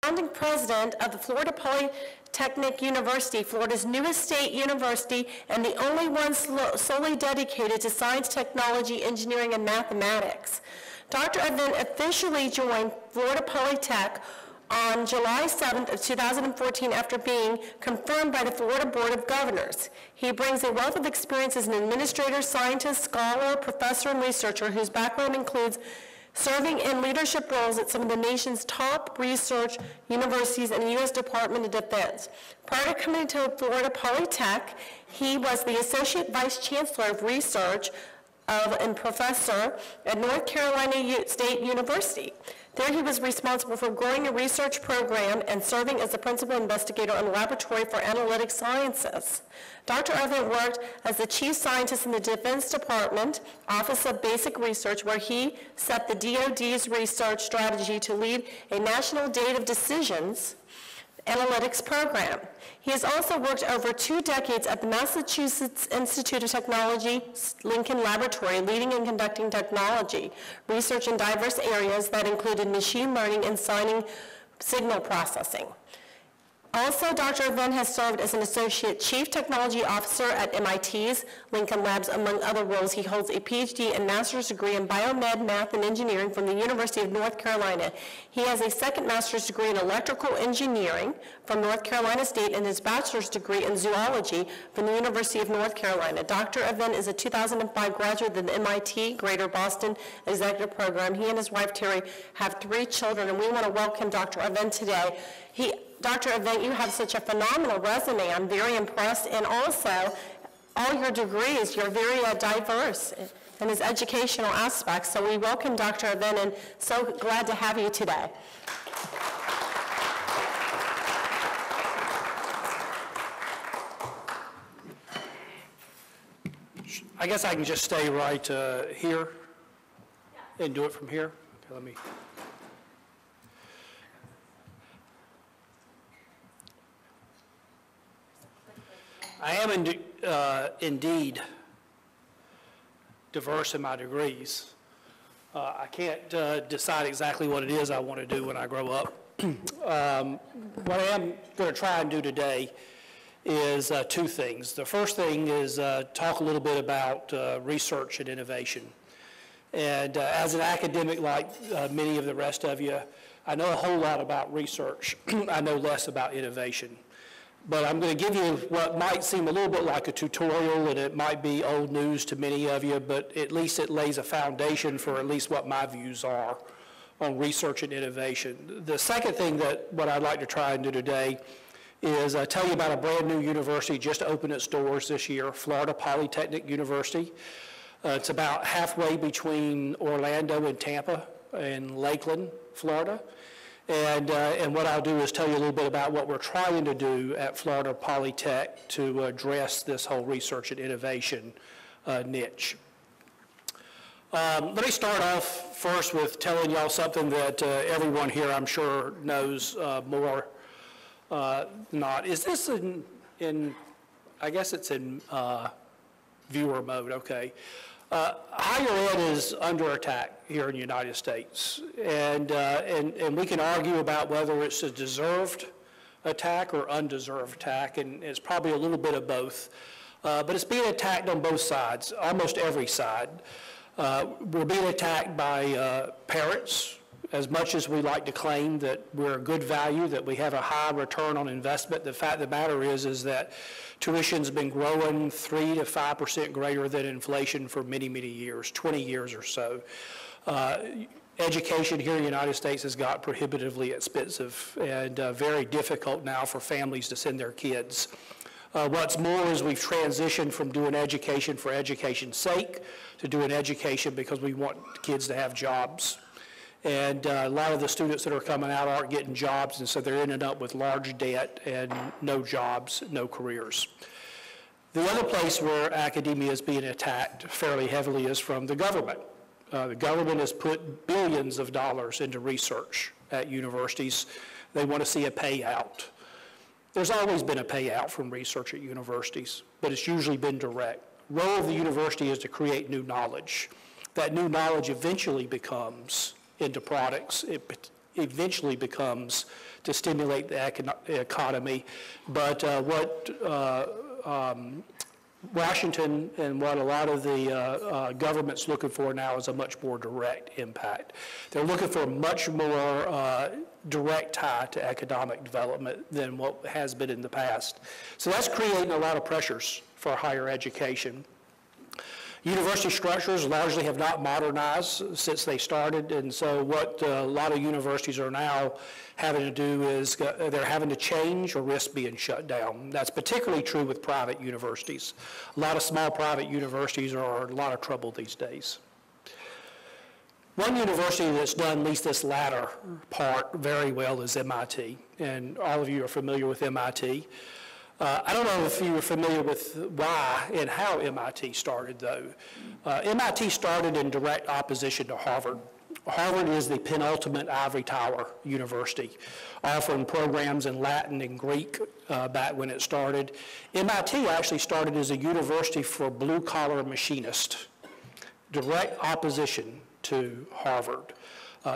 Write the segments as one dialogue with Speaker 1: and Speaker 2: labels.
Speaker 1: founding president of the Florida Polytechnic University, Florida's newest state university, and the only one solely dedicated to science, technology, engineering, and mathematics. Dr. Avent officially joined Florida Polytech on July 7th of 2014 after being confirmed by the Florida Board of Governors. He brings a wealth of experience as an administrator, scientist, scholar, professor, and researcher whose background includes serving in leadership roles at some of the nation's top research universities and the U.S. Department of Defense. Prior to coming to Florida Polytech, he was the Associate Vice Chancellor of Research and Professor at North Carolina State University. There he was responsible for growing a research program and serving as the principal investigator in the Laboratory for Analytic Sciences. Dr. Avent worked as the chief scientist in the Defense Department, Office of Basic Research, where he set the DoD's research strategy to lead a national date of decisions analytics program. He has also worked over 2 decades at the Massachusetts Institute of Technology Lincoln Laboratory, leading and conducting technology research in diverse areas that included machine learning and signal processing. Also, Dr. Avent has served as an Associate Chief Technology Officer at MIT's Lincoln Labs. Among other roles, he holds a PhD and master's degree in biomed, math, and engineering from the University of North Carolina. He has a second master's degree in electrical engineering from North Carolina State and his bachelor's degree in zoology from the University of North Carolina. Dr. Avent is a 2005 graduate of the MIT Greater Boston Executive Program. He and his wife, Terry, have 3 children, and we want to welcome Dr. Avent today. Dr. Avent, you have such a phenomenal resume. I'm very impressed, and also all your degrees, you're very diverse in his educational aspects. So we welcome Dr. Avent, and so glad to have you today.
Speaker 2: I guess I can just stay right here and do it from here. Okay, let me. I am indeed diverse in my degrees. I can't decide exactly what it is I want to do when I grow up. What I am going to try and do today is 2 things. The first thing is talk a little bit about research and innovation. And as an academic like many of the rest of you, I know a whole lot about research. I know less about innovation. But I'm going to give you what might seem a little bit like a tutorial, and it might be old news to many of you, but at least it lays a foundation for at least what my views are on research and innovation. The second thing that what I'd like to try and do today is tell you about a brand new university just opened its doors this year, Florida Polytechnic University. It's about halfway between Orlando and Tampa in Lakeland, Florida. And what I'll do is tell you a little bit about what we're trying to do at Florida Polytech to address this whole research and innovation niche. Let me start off first with telling y'all something that everyone here, I'm sure, knows more not. Is this in I guess it's in viewer mode, okay. Higher ed is under attack here in the United States, and we can argue about whether it's a deserved attack or undeserved attack, and it's probably a little bit of both. But it's being attacked on both sides, almost every side. We're being attacked by parents, as much as we like to claim that we're a good value, that we have a high return on investment. The fact of the matter is that tuition's been growing 3 to 5% greater than inflation for many, many years, 20 years or so. Education here in the United States has got prohibitively expensive and very difficult now for families to send their kids. What's more is we've transitioned from doing education for education's sake to doing education because we want kids to have jobs. And a lot of the students that are coming out aren't getting jobs, and so they're ending up with large debt and no jobs, no careers. The other place where academia is being attacked fairly heavily is from the government. The government has put billions of dollars into research at universities. They want to see a payout. There's always been a payout from research at universities, but it's usually been direct. The role of the university is to create new knowledge. That new knowledge eventually becomes into products. It eventually becomes to stimulate the economy. But Washington and what a lot of the government's looking for now is a much more direct impact. They're looking for a much more direct tie to economic development than what has been in the past. So that's creating a lot of pressures for higher education. University structures largely have not modernized since they started, and so what a lot of universities are now having to do is they're having to change or risk being shut down. That's particularly true with private universities. A lot of small private universities are in a lot of trouble these days. One university that's done at least this latter part very well is MIT, and all of you are familiar with MIT. I don't know if you were familiar with why and how MIT started, though. MIT started in direct opposition to Harvard. Harvard is the penultimate ivory tower university, offering programs in Latin and Greek back when it started. MIT actually started as a university for blue-collar machinists, direct opposition to Harvard.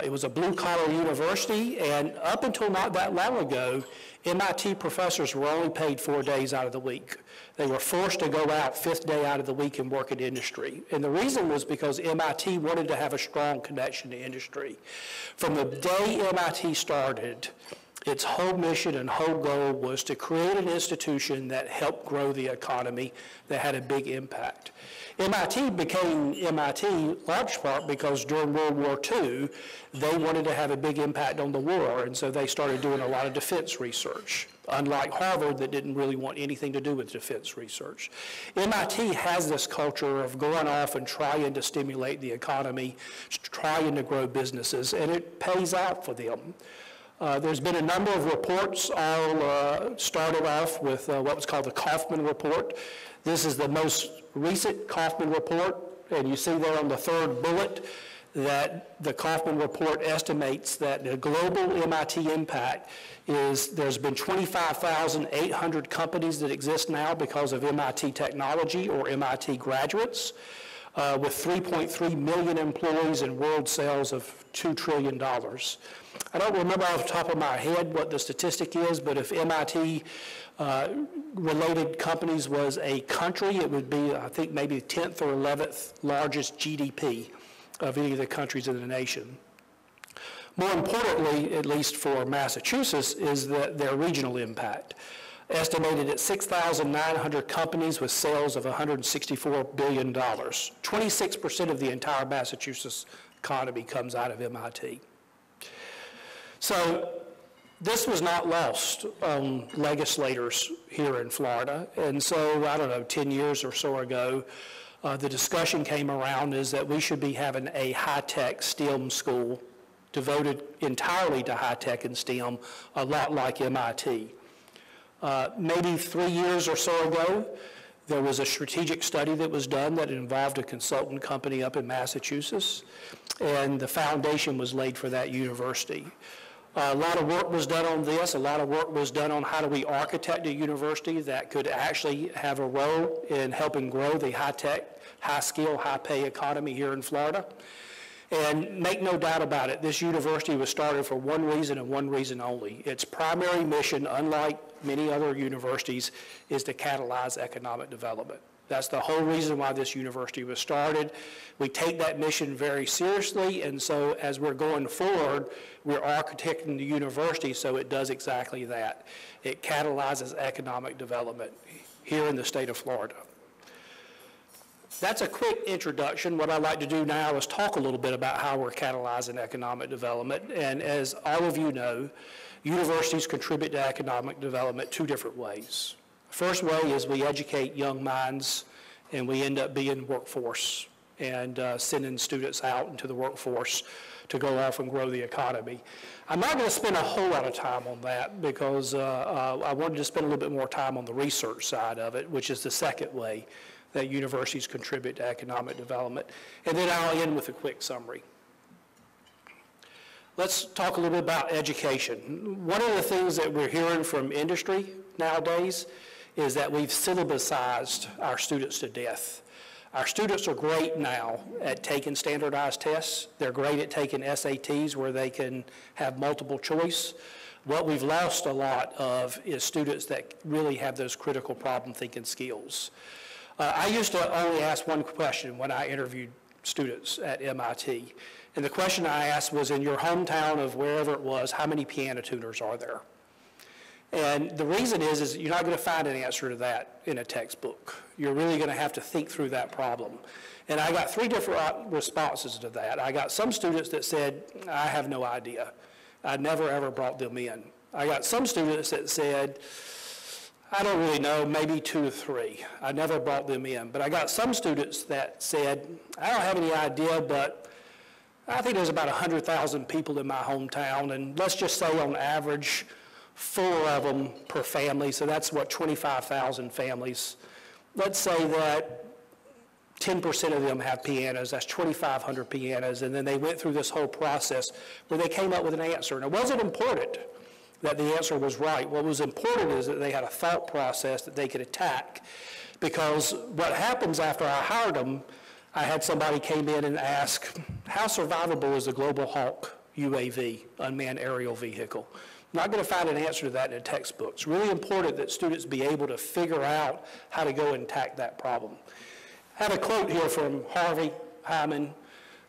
Speaker 2: It was a blue-collar university, and up until not that long ago, MIT professors were only paid 4 days out of the week. They were forced to go out 5th day out of the week and work in industry. And the reason was because MIT wanted to have a strong connection to industry. From the day MIT started, its whole mission and whole goal was to create an institution that helped grow the economy, that had a big impact. MIT became MIT large part because during World War II, they wanted to have a big impact on the war, and so they started doing a lot of defense research, unlike Harvard that didn't really want anything to do with defense research. MIT has this culture of going off and trying to stimulate the economy, trying to grow businesses, and it pays out for them. There's been a number of reports, all started off with what was called the Kaufman Report. This is the most recent Kaufman Report, and you see there on the third bullet that the Kaufman Report estimates that the global MIT impact is there's been 25,800 companies that exist now because of MIT technology or MIT graduates, with 3.3 million employees and world sales of $2 trillion. I don't remember off the top of my head what the statistic is, but if MIT related companies was a country, it would be, I think, maybe the 10th or 11th largest GDP of any of the countries in the nation. More importantly, at least for Massachusetts, is their regional impact. Estimated at 6,900 companies with sales of $164 billion. 26% of the entire Massachusetts economy comes out of MIT. So this was not lost on legislators here in Florida. And so, I don't know, 10 years or so ago, the discussion came around is that we should be having a high-tech STEM school devoted entirely to high-tech and STEM, a lot like MIT. Maybe 3 years or so ago, there was a strategic study that was done that involved a consultant company up in Massachusetts, and the foundation was laid for that university. A lot of work was done on this. A lot of work was done on how do we architect a university that could actually have a role in helping grow the high-tech, high-skill, high-pay economy here in Florida. And make no doubt about it, this university was started for one reason and one reason only. Its primary mission, unlike many other universities, is to catalyze economic development. That's the whole reason why this university was started. We take that mission very seriously, and so as we're going forward, we're architecting the university so it does exactly that. It catalyzes economic development here in the state of Florida. That's a quick introduction. What I'd like to do now is talk a little bit about how we're catalyzing economic development. And as all of you know, universities contribute to economic development 2 different ways. First way is we educate young minds, and we end up being workforce and sending students out into the workforce to go off and grow the economy. I'm not going to spend a whole lot of time on that because I wanted to spend a little bit more time on the research side of it, which is the second way that universities contribute to economic development. And then I'll end with a quick summary. Let's talk a little bit about education. One of the things that we're hearing from industry nowadays is that we've syllabusized our students to death. Our students are great now at taking standardized tests. They're great at taking SATs where they can have multiple choice. What we've lost a lot of is students that really have those critical problem thinking skills. I used to only ask one question when I interviewed students at MIT. And the question I asked was, in your hometown of wherever it was, how many piano tuners are there? And the reason is you're not going to find an answer to that in a textbook. You're really going to have to think through that problem. And I got 3 different responses to that. I got some students that said, I have no idea. I never ever brought them in. I got some students that said, I don't really know, maybe 2 or 3. I never brought them in. But I got some students that said, I don't have any idea, but I think there's about 100,000 people in my hometown, and let's just say on average, 4 of them per family, so that's what, 25,000 families. Let's say that 10% of them have pianos, that's 2,500 pianos, and then they went through this whole process where they came up with an answer. And it wasn't important that the answer was right. What was important is that they had a thought process that they could attack, because what happens after I hired them, I had somebody came in and ask, how survivable is the Global Hawk UAV, unmanned aerial vehicle? I'm not going to find an answer to that in a textbook. It's really important that students be able to figure out how to go and attack that problem. I have a quote here from Harvey Hyman,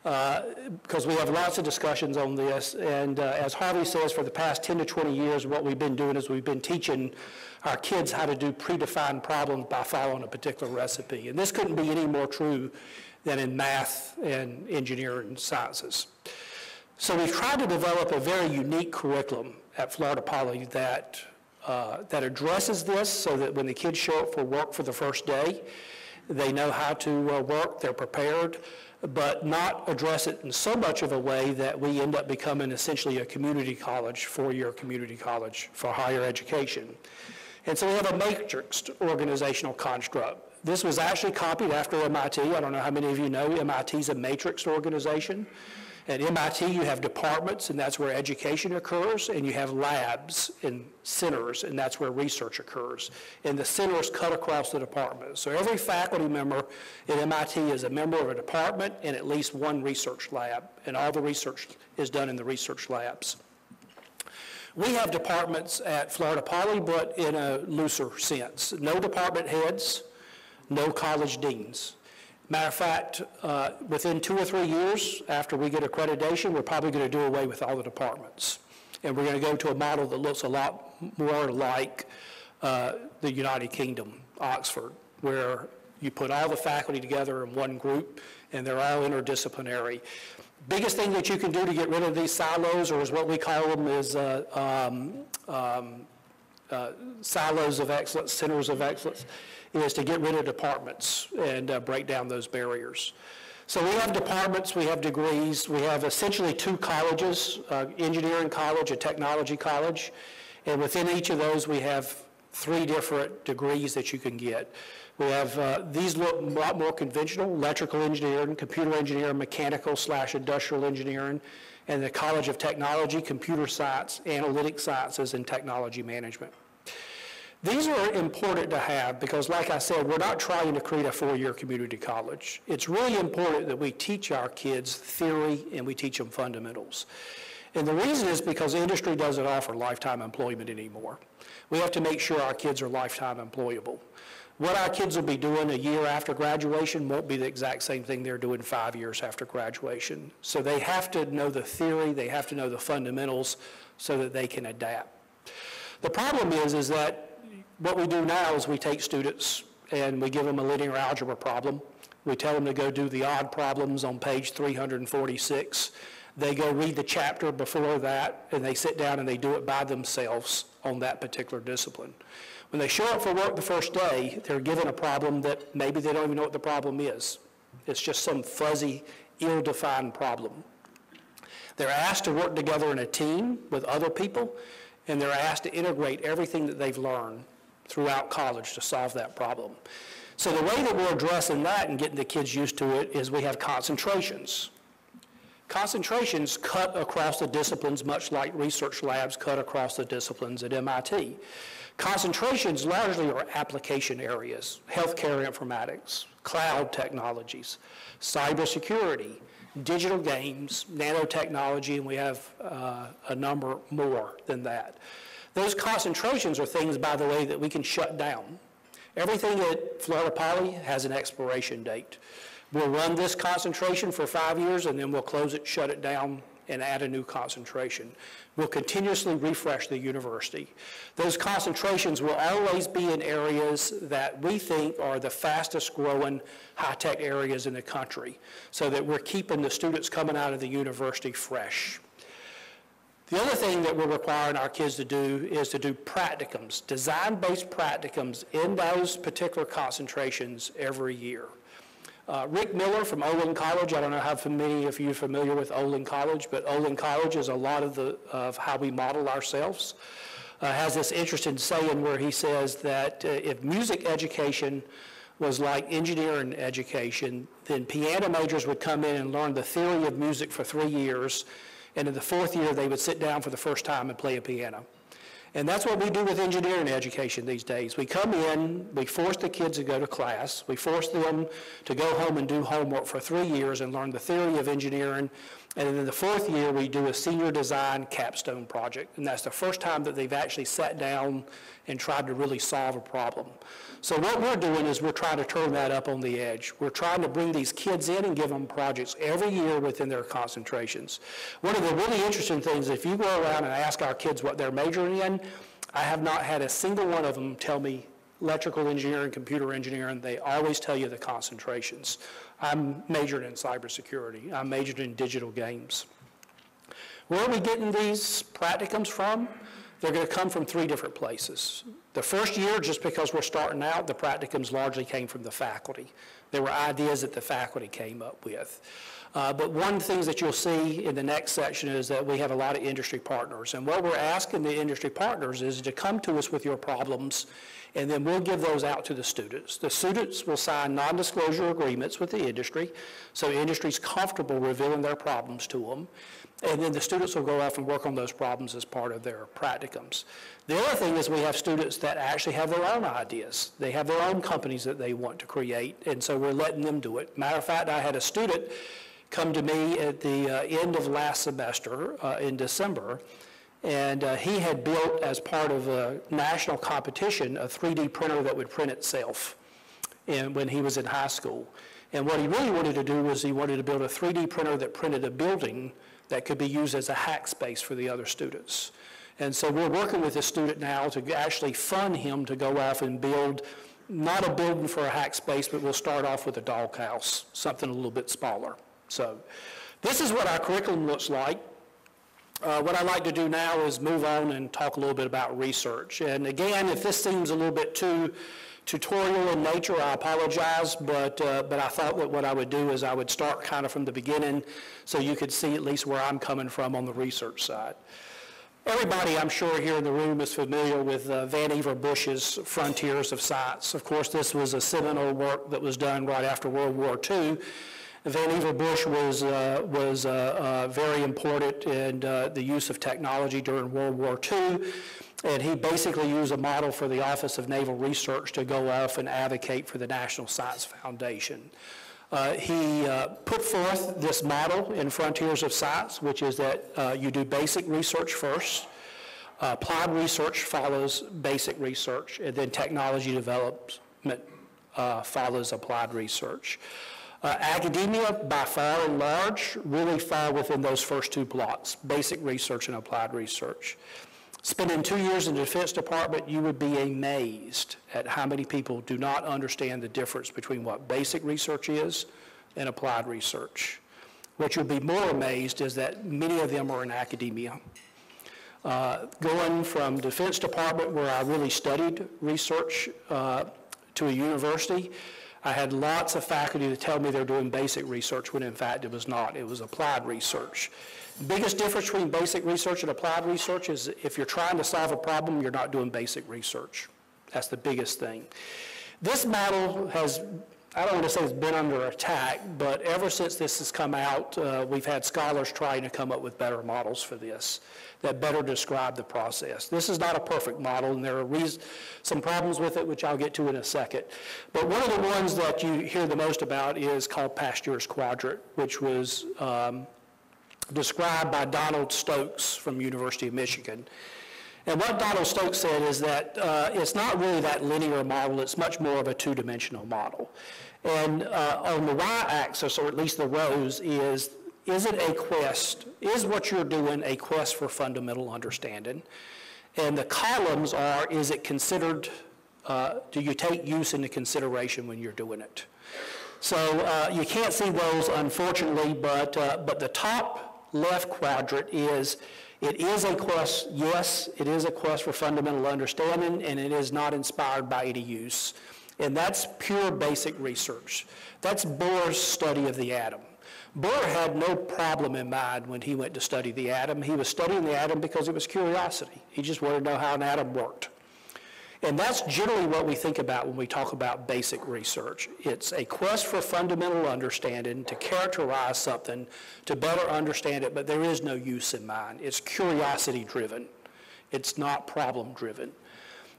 Speaker 2: because we have lots of discussions on this, and as Harvey says, for the past 10 to 20 years, what we've been doing is we've been teaching our kids how to do predefined problems by following a particular recipe. And this couldn't be any more true than in math and engineering sciences. So we've tried to develop a very unique curriculum at Florida Poly that addresses this, so that when the kids show up for work for the first day, they know how to work, they're prepared, but not address it in so much of a way that we end up becoming essentially a community college, 4-year community college for higher education. And so we have a matrixed organizational construct. This was actually copied after MIT. I don't know how many of you know MIT is a matrixed organization. At MIT, you have departments, and that's where education occurs, and you have labs and centers, and that's where research occurs. And the centers cut across the department. So every faculty member at MIT is a member of a department and at least one research lab, and all the research is done in the research labs. We have departments at Florida Poly, but in a looser sense. No department heads, no college deans. Matter of fact, within 2 or 3 years after we get accreditation, we're probably going to do away with all the departments. And we're going to go to a model that looks a lot more like the United Kingdom, Oxford, where you put all the faculty together in one group and they're all interdisciplinary. Biggest thing that you can do to get rid of these silos, or is what we call them, is silos of excellence, centers of excellence, is to get rid of departments and break down those barriers. So we have departments, we have degrees, we have essentially 2 colleges, engineering college, a technology college, and within each of those we have 3 different degrees that you can get. We have, these look a lot more conventional: electrical engineering, computer engineering, mechanical/industrial engineering, and the College of Technology, computer science, analytic sciences, and technology management. These are important to have because, like I said, we're not trying to create a 4-year community college. It's really important that we teach our kids theory and we teach them fundamentals. And the reason is because the industry doesn't offer lifetime employment anymore. We have to make sure our kids are lifetime employable. What our kids will be doing a year after graduation won't be the exact same thing they're doing 5 years after graduation. So they have to know the theory, they have to know the fundamentals so that they can adapt. The problem is that what we do now is we take students and we give them a linear algebra problem. We tell them to go do the odd problems on page 346. They go read the chapter before that, and they sit down and they do it by themselves on that particular discipline. When they show up for work the first day, they're given a problem that maybe they don't even know what the problem is. It's just some fuzzy, ill-defined problem. They're asked to work together in a team with other people, and they're asked to integrate everything that they've learned throughout college to solve that problem. So the way that we're addressing that and getting the kids used to it is we have concentrations. Concentrations cut across the disciplines much like research labs cut across the disciplines at MIT. Concentrations largely are application areas, healthcare informatics, cloud technologies, cybersecurity, digital games, nanotechnology, and we have a number more than that. Those concentrations are things, by the way, that we can shut down. Everything at Florida Poly has an expiration date. We'll run this concentration for 5 years, and then we'll close it, shut it down, and add a new concentration. We'll continuously refresh the university. Those concentrations will always be in areas that we think are the fastest growing high-tech areas in the country, so that we're keeping the students coming out of the university fresh. The other thing that we're requiring our kids to do is to do practicums, design-based practicums in those particular concentrations every year. Rick Miller from Olin College, I don't know how many of you are familiar with Olin College, but Olin College is a lot of how we model ourselves. Has this interesting saying where he says that if music education was like engineering education, then piano majors would come in and learn the theory of music for 3 years, and in the 4th year they would sit down for the first time and play a piano. And that's what we do with engineering education these days. We come in, we force the kids to go to class, we force them to go home and do homework for 3 years and learn the theory of engineering, and then in the 4th year we do a senior design capstone project, and that's the first time that they've actually sat down and tried to really solve a problem. So what we're doing is we're trying to turn that up on the edge. We're trying to bring these kids in and give them projects every year within their concentrations. One of the really interesting things, if you go around and ask our kids what they're majoring in, I have not had a single one of them tell me electrical engineering, computer engineering. They always tell you the concentrations. I'm majored in cybersecurity. I'm majored in digital games. Where are we getting these practicums from? They're going to come from 3 different places. The first year, just because we're starting out, the practicums largely came from the faculty. There were ideas that the faculty came up with. But one of the things that you'll see in the next section is that we have a lot of industry partners. And what we're asking the industry partners is to come to us with your problems, and then we'll give those out to the students. The students will sign non-disclosure agreements with the industry, so the industry's comfortable revealing their problems to them. And then the students will go off and work on those problems as part of their practicums. The other thing is we have students that actually have their own ideas. They have their own companies that they want to create, and so we're letting them do it. Matter of fact, I had a student come to me at the end of last semester in December, and he had built, as part of a national competition, a 3D printer that would print itself when he was in high school. And what he really wanted to do was he wanted to build a 3D printer that printed a building that could be used as a hack space for the other students. And so we're working with this student now to actually fund him to go off and build, not a building for a hack space, but we'll start off with a doghouse, something a little bit smaller. So this is what our curriculum looks like. What I'd like to do now is move on and talk a little bit about research. And again, if this seems a little bit too tutorial in nature, I apologize, but I thought that what I would do is I would start kind of from the beginning so you could see at least where I'm coming from on the research side. Everybody, I'm sure, here in the room is familiar with Vannevar Bush's Frontiers of Science. Of course, this was a seminal work that was done right after World War II. Vannevar Bush was very important in the use of technology during World War II, and he basically used a model for the Office of Naval Research to go off and advocate for the National Science Foundation. He put forth this model in Frontiers of Science, which is that you do basic research first, applied research follows basic research, and then technology development follows applied research. Academia, by far and large, really fall within those first 2 blocks, basic research and applied research. Spending 2 years in the Defense Department, you would be amazed at how many people do not understand the difference between what basic research is and applied research. What you'll be more amazed is that many of them are in academia. Going from Defense Department, where I really studied research, to a university, I had lots of faculty to tell me they're doing basic research when in fact it was not. It was applied research. The biggest difference between basic research and applied research is if you're trying to solve a problem, you're not doing basic research. That's the biggest thing. This model has I don't want to say it's been under attack, but ever since this has come out, we've had scholars trying to come up with better models for this that better describe the process. This is not a perfect model, and there are some problems with it, which I'll get to in a second. But one of the ones that you hear the most about is called Pasteur's Quadrant, which was described by Donald Stokes from University of Michigan. And what Donald Stokes said is that it's not really that linear model, it's much more of a two-dimensional model. And on the y-axis, or at least the rows, is it a quest, is what you're doing a quest for fundamental understanding? And the columns are, is it considered, do you take use into consideration when you're doing it? So you can't see those, unfortunately, but the top left quadrant is, it is a quest, yes, it is a quest for fundamental understanding, and it is not inspired by any use. And that's pure basic research. That's Bohr's study of the atom. Bohr had no problem in mind when he went to study the atom. He was studying the atom because it was curiosity. He just wanted to know how an atom worked. And that's generally what we think about when we talk about basic research. It's a quest for fundamental understanding, to characterize something, to better understand it, but there is no use in mind. It's curiosity driven. It's not problem driven.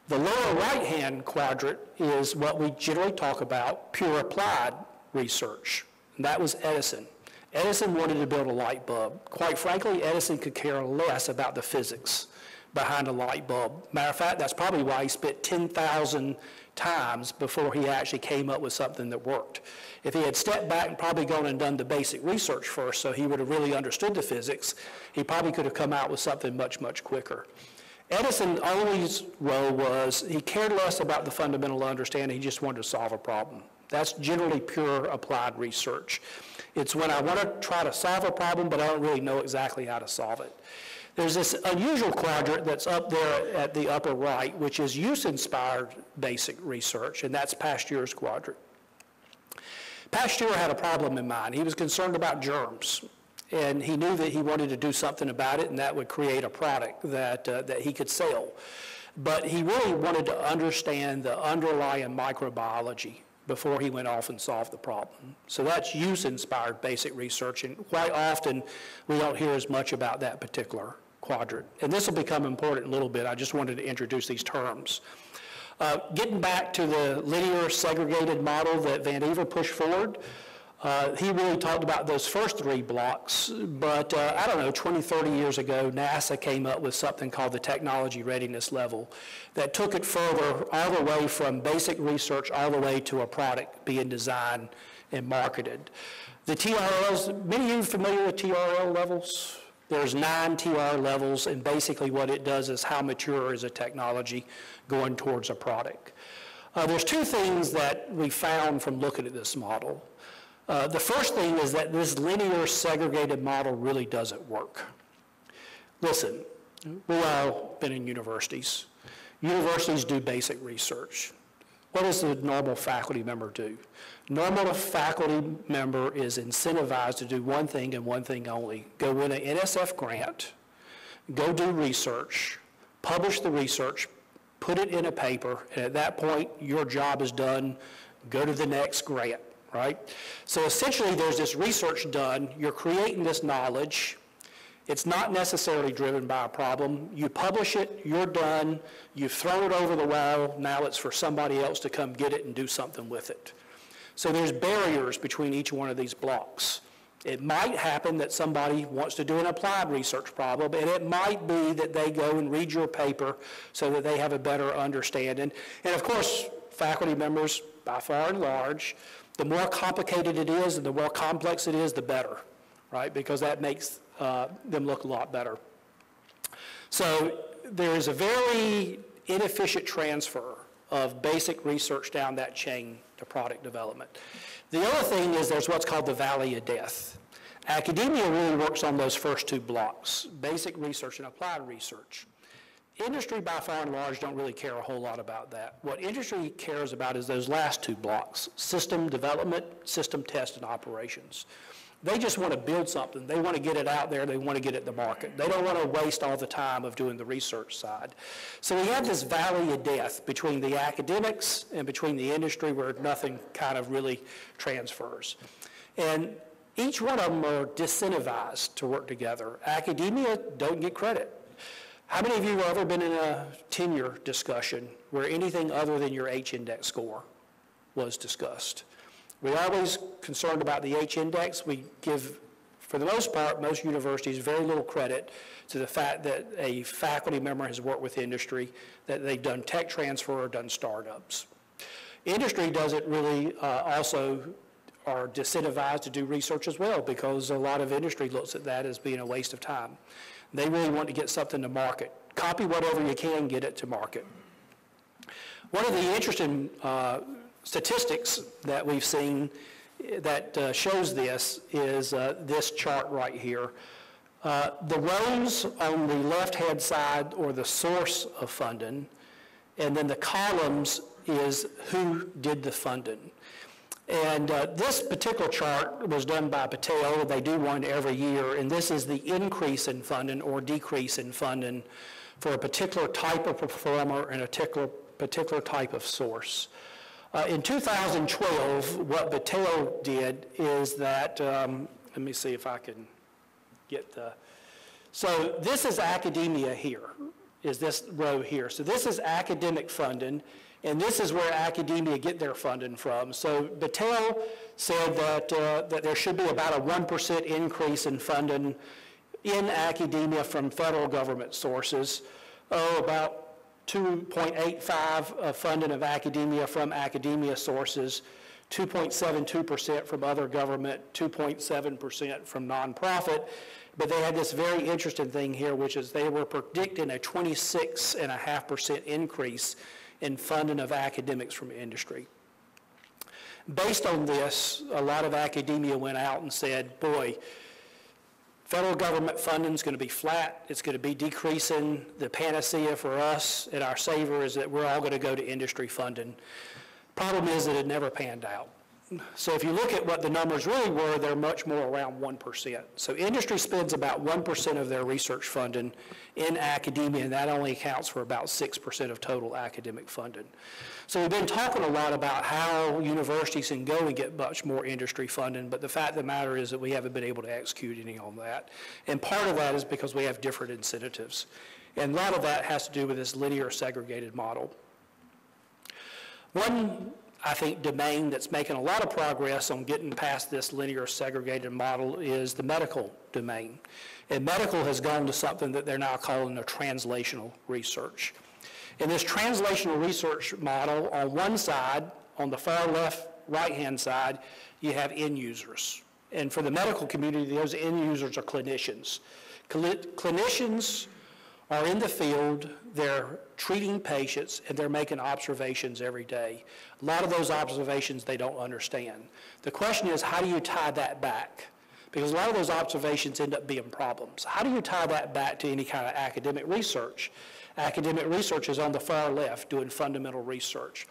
Speaker 2: The lower right-hand quadrant is what we generally talk about, pure applied research. And that was Edison. Edison wanted to build a light bulb. Quite frankly, Edison could care less about the physics behind a light bulb. Matter of fact, that's probably why he spent 10,000 times before he actually came up with something that worked. If he had stepped back and probably gone and done the basic research first, so he would have really understood the physics, he probably could have come out with something much, much quicker. Edison's only role was he cared less about the fundamental understanding, he just wanted to solve a problem. That's generally pure applied research. It's when I want to try to solve a problem, but I don't really know exactly how to solve it. There's this unusual quadrant that's up there at the upper right, which is use-inspired basic research, and that's Pasteur's Quadrant. Pasteur had a problem in mind. He was concerned about germs, and he knew that he wanted to do something about it, and that would create a product that he could sell. But he really wanted to understand the underlying microbiology before he went off and solved the problem. So that's use-inspired basic research, and quite often we don't hear as much about that particular quadrant. And this will become important in a little bit. I just wanted to introduce these terms. Getting back to the linear segregated model that Vannevar pushed forward, he really talked about those first three blocks, but I don't know, 20, 30 years ago, NASA came up with something called the technology readiness level that took it further all the way from basic research all the way to a product being designed and marketed. The TRLs, many of you familiar with TRL levels? There's 9 TR levels, and basically what it does is how mature is a technology going towards a product. There's two things that we found from looking at this model. The first thing is that this linear segregated model really doesn't work. Listen, we've all been in universities. Universities do basic research. What does the normal faculty member do? Normal faculty member is incentivized to do one thing and one thing only. Go win an NSF grant, go do research, publish the research, put it in a paper, and at that point, your job is done. Go to the next grant. Right? So essentially there's this research done, you're creating this knowledge, it's not necessarily driven by a problem, you publish it, you're done, you've thrown it over the wall, now it's for somebody else to come get it and do something with it. So there's barriers between each one of these blocks. It might happen that somebody wants to do an applied research problem, and it might be that they go and read your paper so that they have a better understanding. And of course, faculty members, by far and large, the more complicated it is and the more complex it is, the better, right? Because that makes them look a lot better. So there is a very inefficient transfer of basic research down that chain to product development. The other thing is there's what's called the valley of death. Academia really works on those first two blocks, basic research and applied research. Industry, by far and large, don't really care a whole lot about that. What industry cares about is those last two blocks, system development, system test, and operations. They just want to build something. They want to get it out there. They want to get it to market. They don't want to waste all the time of doing the research side. So we have this valley of death between the academics and between the industry where nothing kind of really transfers. And each one of them are disincentivized to work together. Academia don't get credit. How many of you have ever been in a tenure discussion where anything other than your H-index score was discussed? We're always concerned about the H-index. We give, for the most part, most universities very little credit to the fact that a faculty member has worked with industry, that they've done tech transfer or done startups. Industry doesn't really also are disincentivized to do research as well, because a lot of industry looks at that as being a waste of time. They really want to get something to market. Copy whatever you can, get it to market. One of the interesting statistics that we've seen that shows this is this chart right here. The rows on the left-hand side are the source of funding, and then the columns is who did the funding. And this particular chart was done by Patel. They do one every year, and this is the increase in funding or decrease in funding for a particular type of performer and a particular type of source. In 2012, what Patel did is that, let me see if I can get the, so this is academia here, is this row here. So this is academic funding, and this is where academia get their funding from. So Patel said that, that there should be about a 1% increase in funding in academia from federal government sources, about 2.85 of funding of academia from academia sources, 2.72% from other government, 2.7% from nonprofit. But they had this very interesting thing here, which is they were predicting a 26.5% increase in funding of academics from industry. Based on this, a lot of academia went out and said, boy, federal government funding is going to be flat. It's going to be decreasing. The panacea for us and our savior is that we're all going to go to industry funding. Problem is that it never panned out. So if you look at what the numbers really were, they're much more around 1%. So industry spends about 1% of their research funding in academia, and that only accounts for about 6% of total academic funding. So we've been talking a lot about how universities can go and get much more industry funding, but the fact of the matter is that we haven't been able to execute any on that. And part of that is because we have different incentives. And a lot of that has to do with this linear segregated model. One, I think, domain that's making a lot of progress on getting past this linear segregated model is the medical domain. And medical has gone to something that they're now calling a translational research. In this translational research model, on one side, on the far left, right-hand side, you have end users. And for the medical community, those end users are clinicians. Clinicians are in the field, they're treating patients, and they're making observations every day. A lot of those observations they don't understand. The question is, how do you tie that back? Because a lot of those observations end up being problems. How do you tie that back to any kind of academic research? Academic research is on the far left, doing fundamental research.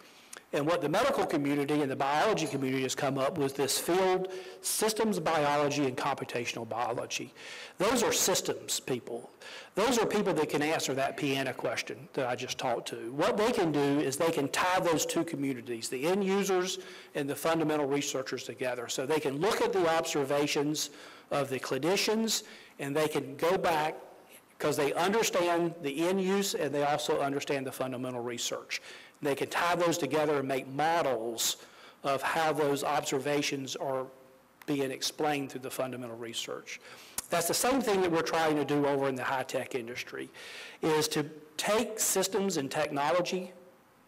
Speaker 2: And what the medical community and the biology community has come up with this field, systems biology and computational biology. Those are systems people. Those are people that can answer that piano question that I just talked to. What they can do is they can tie those two communities, the end users and the fundamental researchers together. So they can look at the observations of the clinicians and they can go back because they understand the end use and they also understand the fundamental research. They can tie those together and make models of how those observations are being explained through the fundamental research. That's the same thing that we're trying to do over in the high-tech industry, is to take systems and technology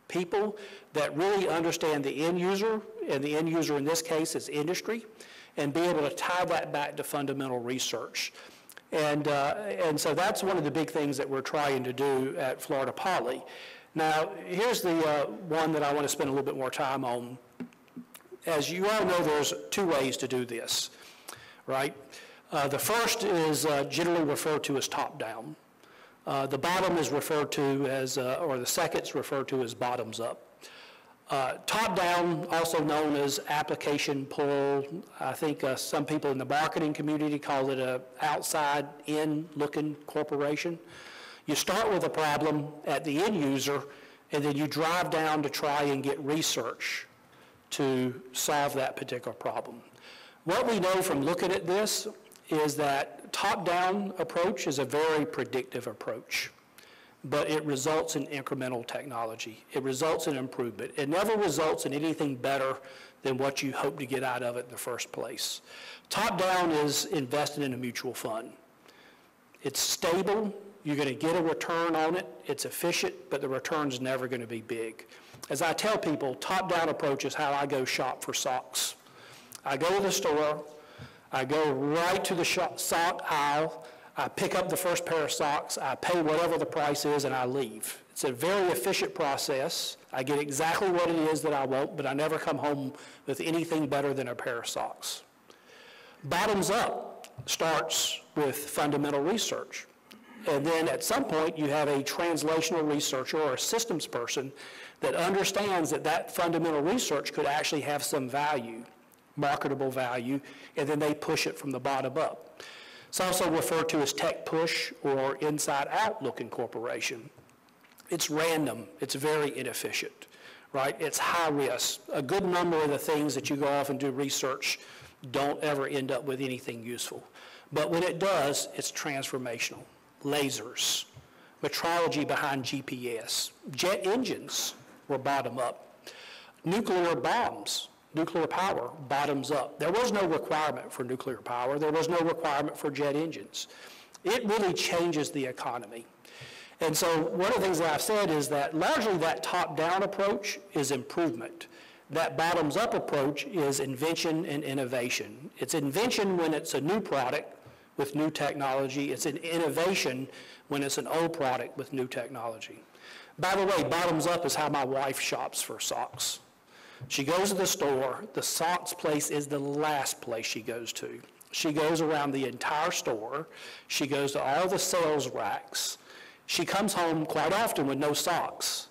Speaker 2: people that really understand the end user, and the end user in this case is industry, and be able to tie that back to fundamental research. And so that's one of the big things that we're trying to do at Florida Poly. Now, here's the one that I want to spend a little bit more time on. As you all know, there's two ways to do this, right? The first is generally referred to as top-down. The bottom is referred to as, or the second is referred to as bottoms-up. Top-down, also known as application pull. I think some people in the marketing community call it a outside-in looking corporation. You start with a problem at the end user, and then you drive down to try and get research to solve that particular problem. What we know from looking at this is that top-down approach is a very predictive approach, but it results in incremental technology. It results in improvement. It never results in anything better than what you hope to get out of it in the first place. Top-down is invested in a mutual fund. It's stable. You're going to get a return on it. It's efficient, but the return's never going to be big. As I tell people, top-down approach is how I go shop for socks. I go to the store, I go right to the sock aisle, I pick up the first pair of socks, I pay whatever the price is, and I leave. It's a very efficient process. I get exactly what it is that I want, but I never come home with anything better than a pair of socks. Bottoms up starts with fundamental research. And then at some point, you have a translational researcher or a systems person that understands that that fundamental research could actually have some value, marketable value, and then they push it from the bottom up. It's also referred to as tech push or inside-out looking corporation. It's random. It's very inefficient, right? It's high risk. A good number of the things that you go off and do research don't ever end up with anything useful. But when it does, it's transformational. Lasers, metrology behind GPS, jet engines were bottom up, nuclear bombs, nuclear power, bottoms up. There was no requirement for nuclear power. There was no requirement for jet engines. It really changes the economy. And so one of the things that I've said is that largely that top-down approach is improvement. That bottoms-up approach is invention and innovation. It's invention when it's a new product with new technology. It's an innovation when it's an old product with new technology. By the way, bottoms up is how my wife shops for socks. She goes to the store. The socks place is the last place she goes to. She goes around the entire store. She goes to all the sales racks. She comes home quite often with no socks,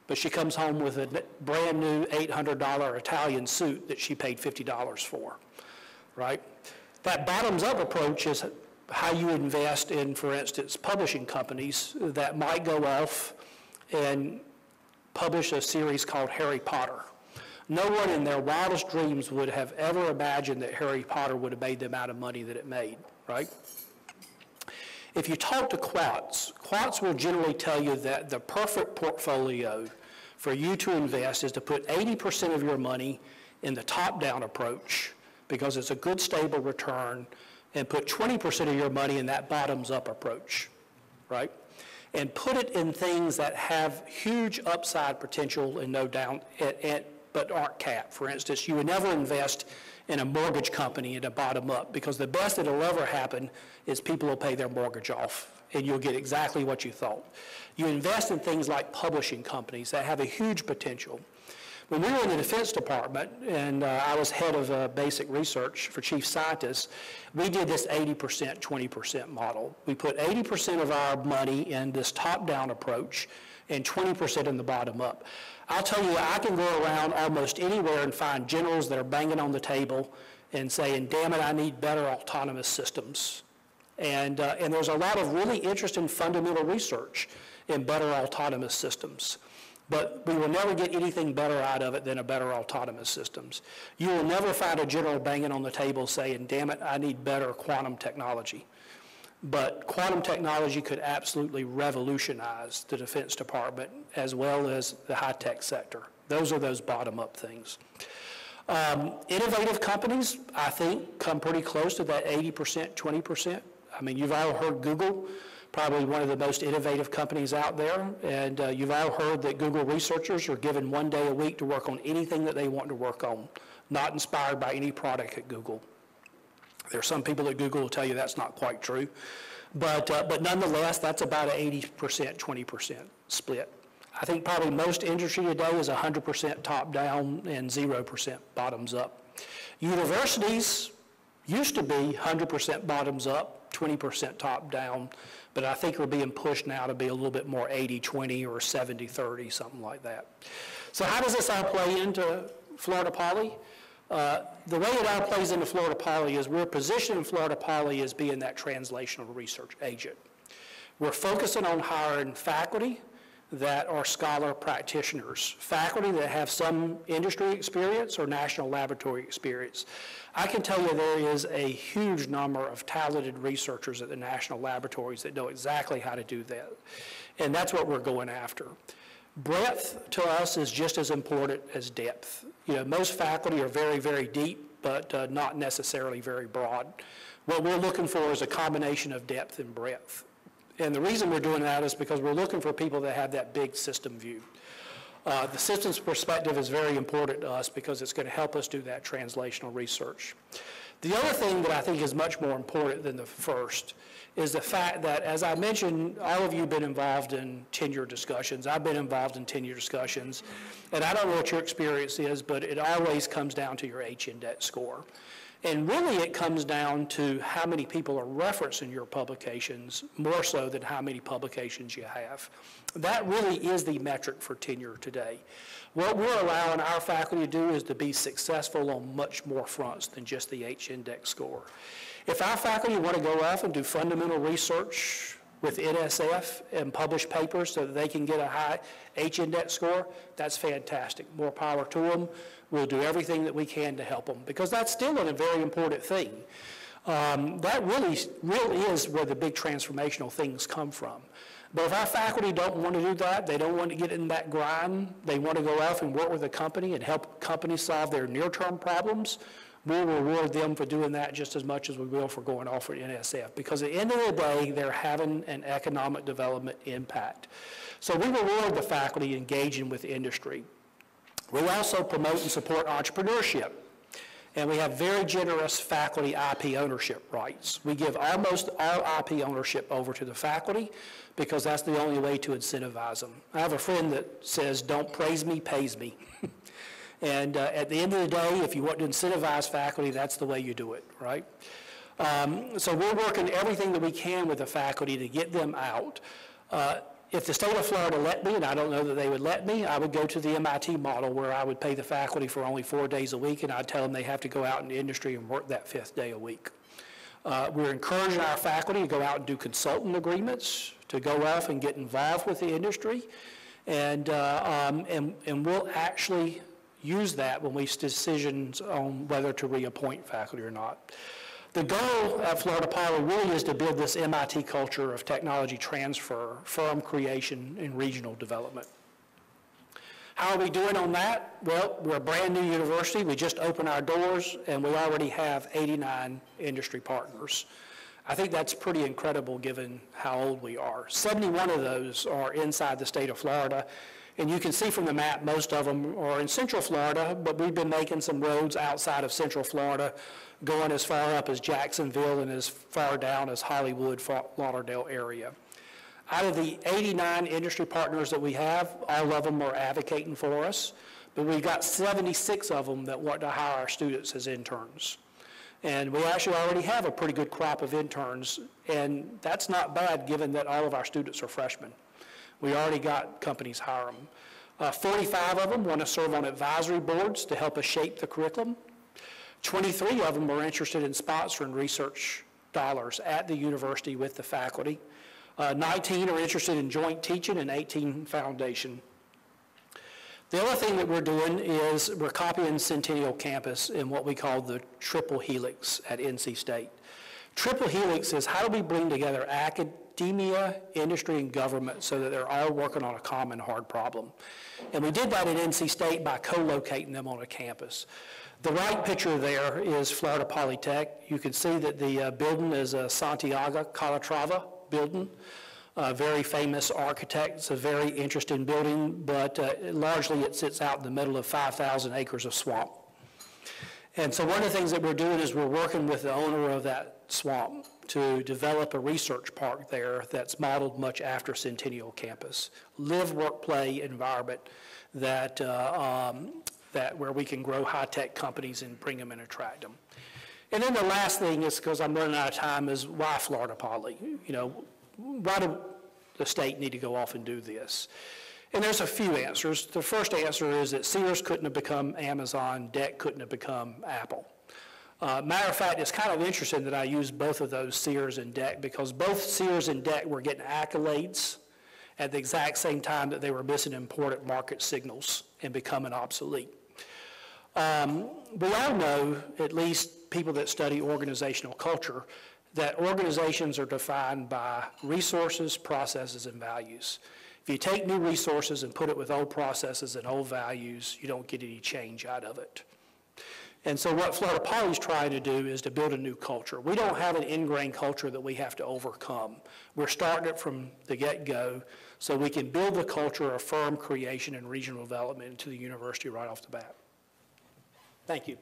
Speaker 2: but she comes home with a brand new $800 Italian suit that she paid $50 for, right? That bottoms-up approach is how you invest in, for instance, publishing companies that might go off and publish a series called Harry Potter. No one in their wildest dreams would have ever imagined that Harry Potter would have made the amount of money that it made, right? If you talk to quants will generally tell you that the perfect portfolio for you to invest is to put 80% of your money in the top-down approach, because it's a good, stable return, and put 20% of your money in that bottoms-up approach, right? And put it in things that have huge upside potential and no down, but aren't capped. For instance, you would never invest in a mortgage company in a bottom-up, because the best that'll ever happen is people will pay their mortgage off, and you'll get exactly what you thought. You invest in things like publishing companies that have a huge potential. When we were in the Defense Department, and I was head of basic research for chief scientists, we did this 80%, 20% model. We put 80% of our money in this top-down approach and 20% in the bottom-up. I'll tell you, I can go around almost anywhere and find generals that are banging on the table and saying, damn it, I need better autonomous systems. And there's a lot of really interesting fundamental research in better autonomous systems. But we will never get anything better out of it than a better autonomous systems. You will never find a general banging on the table saying, damn it, I need better quantum technology. But quantum technology could absolutely revolutionize the Defense Department as well as the high-tech sector. Those are those bottom-up things. Innovative companies, I think, come pretty close to that 80%, 20%. I mean, you've all heard Google, probably one of the most innovative companies out there, and you've all heard that Google researchers are given 1 day a week to work on anything that they want to work on, not inspired by any product at Google. There are some people at Google who tell you that's not quite true, but nonetheless, that's about an 80%, 20% split. I think probably most industry today is 100% top-down and 0% bottoms-up. Universities used to be 100% bottoms-up, 20% top down, but I think we're being pushed now to be a little bit more 80-20 or 70-30, something like that. So how does this all play into Florida Poly? The way it all plays into Florida Poly is we're positioning Florida Poly as being that translational research agent. We're focusing on hiring faculty that are scholar practitioners, faculty that have some industry experience or national laboratory experience. I can tell you there is a huge number of talented researchers at the national laboratories that know exactly how to do that, and that's what we're going after. Breadth to us is just as important as depth. You know, most faculty are very, very deep, but not necessarily very broad. What we're looking for is a combination of depth and breadth. And the reason we're doing that is because we're looking for people that have that big system view. The systems perspective is very important to us because it's going to help us do that translational research. The other thing that I think is much more important than the first is the fact that, as I mentioned, all of you have been involved in tenure discussions. I've been involved in tenure discussions, and I don't know what your experience is, but it always comes down to your H-index score. And really it comes down to how many people are referencing your publications more so than how many publications you have. That really is the metric for tenure today. What we're allowing our faculty to do is to be successful on much more fronts than just the H-index score. If our faculty want to go off and do fundamental research with NSF and publish papers so that they can get a high H-index score, that's fantastic. More power to them. We'll do everything that we can to help them because that's still a very important thing. That really is where the big transformational things come from. But if our faculty don't want to do that, they don't want to get in that grind, they want to go off and work with a company and help companies solve their near-term problems, we'll reward them for doing that just as much as we will for going off with NSF. Because at the end of the day, they're having an economic development impact. So we reward the faculty engaging with industry. We also promote and support entrepreneurship. And we have very generous faculty IP ownership rights. We give almost all IP ownership over to the faculty because that's the only way to incentivize them. I have a friend that says, don't praise me, pays me. And at the end of the day, if you want to incentivize faculty, that's the way you do it, right? So we're working everything that we can with the faculty to get them out. If the state of Florida let me, and I don't know that they would let me, I would go to the MIT model where I would pay the faculty for only 4 days a week, and I'd tell them they have to go out in the industry and work that 5th day a week. We're encouraging our faculty to go out and do consultant agreements, to go off and get involved with the industry, and we'll actually use that when we make decisions on whether to reappoint faculty or not. The goal at Florida Poly really is to build this MIT culture of technology transfer, firm creation, and regional development. How are we doing on that? Well, we're a brand new university. We just opened our doors, and we already have 89 industry partners. I think that's pretty incredible given how old we are. 71 of those are inside the state of Florida. And you can see from the map, most of them are in Central Florida, but we've been making some roads outside of Central Florida, going as far up as Jacksonville and as far down as Hollywood, Fort Lauderdale area. Out of the 89 industry partners that we have, all of them are advocating for us, but we've got 76 of them that want to hire our students as interns. And we actually already have a pretty good crop of interns, and that's not bad given that all of our students are freshmen. We already got companies hire them. 45 of them want to serve on advisory boards to help us shape the curriculum. 23 of them are interested in sponsoring research dollars at the university with the faculty. 19 are interested in joint teaching, and 18 foundation. The other thing that we're doing is we're copying Centennial Campus in what we call the Triple Helix at NC State. Triple Helix is how do we bring together academia, industry, and government so that they're all working on a common hard problem. And we did that at NC State by co-locating them on a campus. The right picture there is Florida Polytech. You can see that the building is a Santiago Calatrava building. Very famous architect. It's a very interesting building, but largely it sits out in the middle of 5,000 acres of swamp. And so one of the things that we're doing is we're working with the owner of that swamp to develop a research park there that's modeled much after Centennial Campus. Live, work, play environment that where we can grow high-tech companies and bring them and attract them. And then the last thing is, because I'm running out of time, is why Florida Poly? You know, why do the state need to go off and do this? And there's a few answers. The first answer is that Sears couldn't have become Amazon, DEC couldn't have become Apple. Matter of fact, it's kind of interesting that I use both of those, Sears and DEC, because both Sears and DEC were getting accolades at the exact same time that they were missing important market signals and becoming obsolete. We all know, at least people that study organizational culture, that organizations are defined by resources, processes, and values. If you take new resources and put it with old processes and old values, you don't get any change out of it. And so what Florida Poly is trying to do is to build a new culture. We don't have an ingrained culture that we have to overcome. We're starting it from the get-go so we can build the culture of firm creation and regional development into the university right off the bat. Thank you.